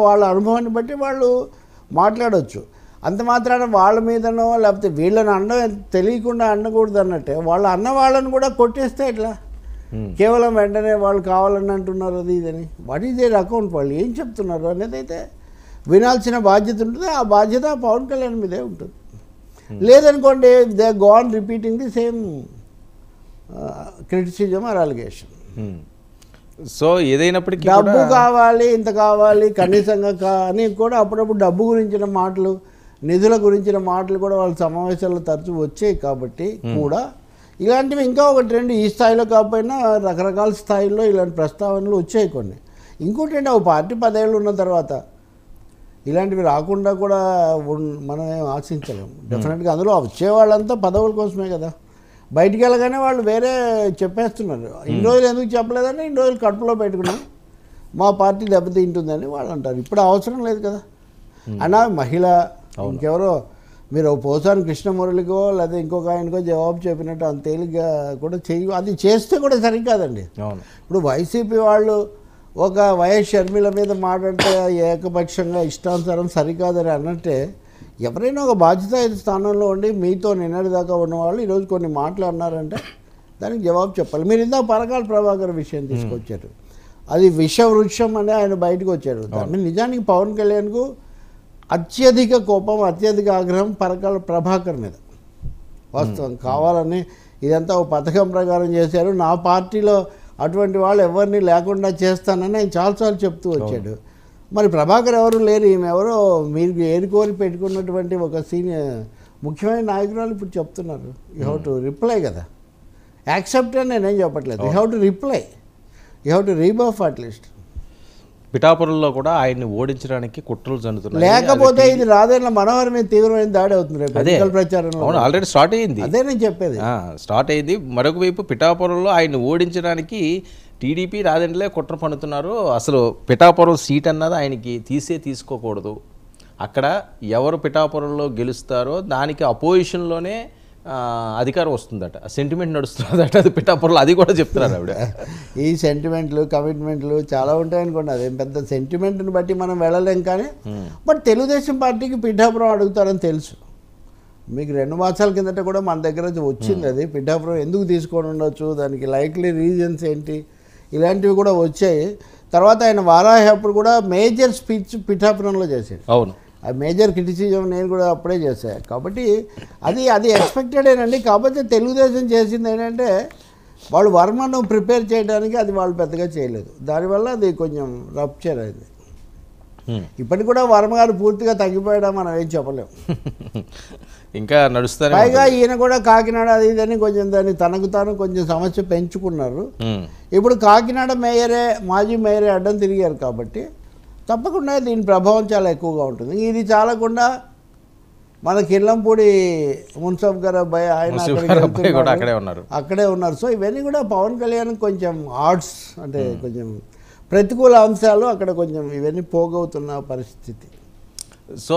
వాళ్ళ అనుభవాన్ని బట్టి వాళ్ళు మాట్లాడవచ్చు. అంత మాత్రాన వాళ్ళ మీదనో లేకపోతే వీళ్ళని తెలియకుండా అనకూడదు అన్నట్టే వాళ్ళ అన్న వాళ్ళని కూడా కొట్టేస్తే ఎట్లా? కేవలం వెంటనే వాళ్ళు కావాలని అంటున్నారు అది ఇదని. వాట్ ఈజ్ దేర్ అకౌంట్, వాళ్ళు ఏం చెప్తున్నారు అనేది అయితే వినాల్సిన బాధ్యత ఉంటుంది. ఆ బాధ్యత పవన్ కళ్యాణ్ మీదే ఉంటుంది. లేదనుకోండి they go on repeating the same criticism or allegation. So ఏదైనప్పటికీ డబ్బు కావాలి, ఇంత కావాలి కనీసంగా కానీ కూడా అప్పుడప్పుడు డబ్బు గురించిన మాటలు, నిధుల గురించిన మాటలు కూడా వాళ్ళ సమావేశాల్లో తరచూ వచ్చాయి. కాబట్టి కూడా ఇలాంటివి ఇంకా ఒక ట్రెండ్, ఈ స్థాయిలో కాకపోయినా రకరకాల స్థాయిల్లో ఇలాంటి ప్రస్తావనలు వచ్చాయి కొన్ని. ఇంకోటి ఏంటి, ఒక పార్టీ 10 ఏళ్ళు ఉన్న తర్వాత ఇలాంటివి రాకుండా కూడా మనం ఏం ఆశించలేము. డెఫినెట్గా అందులో వచ్చే వాళ్ళంతా పదవుల కోసమే కదా. బయటికి వెళ్ళగానే వాళ్ళు వేరే చెప్పేస్తున్నారు. ఇన్ని రోజులు ఎందుకు చెప్పలేదంటే ఇన్ని రోజులు కడుపులో పెట్టుకున్నాం, మా పార్టీ దెబ్బతింటుందని వాళ్ళు అంటారు. ఇప్పుడు అవసరం లేదు కదా. అయినా మహిళ ఇంకెవరో మీరు పోసాని కృష్ణమురళికో లేదా ఇంకొక ఆయనకో జవాబు చెప్పినట్టు అంత తేలిగ్గా కూడా అది చేస్తే కూడా సరికాదండి. ఇప్పుడు వైసీపీ వాళ్ళు ఒక వైఎస్ షర్మిల మీద మాట్లాడితే ఏకపక్షంగా ఇష్టానుసారం సరికాదని అన్నట్టే ఎవరైనా ఒక బాధ్యత స్థానంలో ఉండి మీతో నిన్నటిదాకా ఉన్నవాళ్ళు ఈరోజు కొన్ని మాటలు అన్నారంటే దానికి జవాబు చెప్పాలి. మీరు ఇందాక పరకాల ప్రభాకర్ విషయం తీసుకొచ్చారు, అది విషవృక్షం అని ఆయన బయటకు వచ్చాడు. దాన్ని నిజానికి పవన్ కళ్యాణ్కు అత్యధిక కోపం, అత్యధిక ఆగ్రహం పరకాల ప్రభాకర్ మీద. వాస్తవం కావాలని ఇదంతా ఒక పథకం ప్రకారం చేశారు, నా పార్టీలో అటువంటి వాళ్ళు ఎవరిని లేకుండా చేస్తానని ఆయన చాలాసార్లు చెప్తూ వచ్చాడు. మరి ప్రభాకర్ ఎవరు లేరు, ఈమె ఎవరో మీరు ఏరుకోరి పెట్టుకున్నటువంటి ఒక సీనియర్ ముఖ్యమైన నాయకురాలు ఇప్పుడు చెప్తున్నారు. యూ హ్యావ్ టు రిప్లై కదా, యాక్సెప్ట్ అని నేనేం చెప్పట్లేదు. You have to reply, you have to rebuff at least. పిఠాపురంలో కూడా ఆయన్ని ఓడించడానికి కుట్రలు జరుగుతున్నాయి. లేకపోతే ఇది రాదేళ్ళ మనోహర్ మీద తీవ్రమైన దాడి అవుతుంది రేపు ఎన్నికల ప్రచారంలో. ఆల్రెడీ స్టార్ట్ అయింది, అదే నేను చెప్పేది, స్టార్ట్ అయింది. మరొక వైపు పిఠాపురంలో ఆయన్ని ఓడించడానికి టీడీపీ రాజండ్లే కుట్ర పన్నుతున్నారు. అసలు పిఠాపురం సీట్ అన్నది ఆయనకి తీసుకోకూడదు, అక్కడ ఎవరు పిఠాపురంలో గెలుస్తారో దానికి అపోజిషన్లోనే అధికారం వస్తుందట, సెంటిమెంట్ నడుస్తుందట. అది పిఠాపురంలో అది కూడా చెప్తున్నారు ఆవిడ. ఈ సెంటిమెంట్లు కమిట్మెంట్లు చాలా ఉంటాయనుకోండి, అదేం పెద్ద సెంటిమెంట్ని బట్టి మనం వెళ్ళలేం. కానీ బట్ తెలుగుదేశం పార్టీకి పిఠాపురం అడుగుతారని తెలుసు. మీకు 2 మాసాల కిందట కూడా మన దగ్గర వచ్చింది అది. పిఠాపురం ఎందుకు తీసుకొని ఉండొచ్చు, దానికి లైక్లీ రీజన్స్ ఏంటి, ఇలాంటివి కూడా వచ్చాయి. తర్వాత ఆయన వారాహి అప్పుడు కూడా మేజర్ స్పీచ్ పిఠాపురంలో చేశాడు. అవును, ఆ మేజర్ క్రిటిసిజం నేను కూడా అప్పుడే చేశాను. కాబట్టి అది ఎక్స్పెక్టెడేనండి. కాకపోతే తెలుగుదేశం చేసింది ఏంటంటే వాళ్ళు వర్మను ప్రిపేర్ చేయడానికి అది వాళ్ళు పెద్దగా చేయలేదు, దానివల్ల అది కొంచెం రప్చర్ అయింది. ఇప్పటికి కూడా వర్మ గారు పూర్తిగా తగ్గిపోయాడా మనం ఏం చెప్పలేము, ఇంకా నడుస్తారు. పైగా ఈయన కూడా కాకినాడ అది ఇదని కొంచెం దాన్ని తనకు తాను కొంచెం సమస్య పెంచుకున్నారు. ఇప్పుడు కాకినాడ మేయరే, మాజీ మేయరే అడ్డం తిరిగారు కాబట్టి తప్పకుండా దీని ప్రభావం చాలా ఎక్కువగా ఉంటుంది. ఇది చాలకుండా మన కిర్లంపూడి మున్సబ్ గారు అబ్బాయి ఆయన అక్కడే ఉన్నారు. సో ఇవన్నీ కూడా పవన్ కళ్యాణ్ కొంచెం ఆర్ట్స్ అంటే కొంచెం ప్రతికూల అంశాలు అక్కడ కొంచెం ఇవన్నీ పోగవుతున్న పరిస్థితి. సో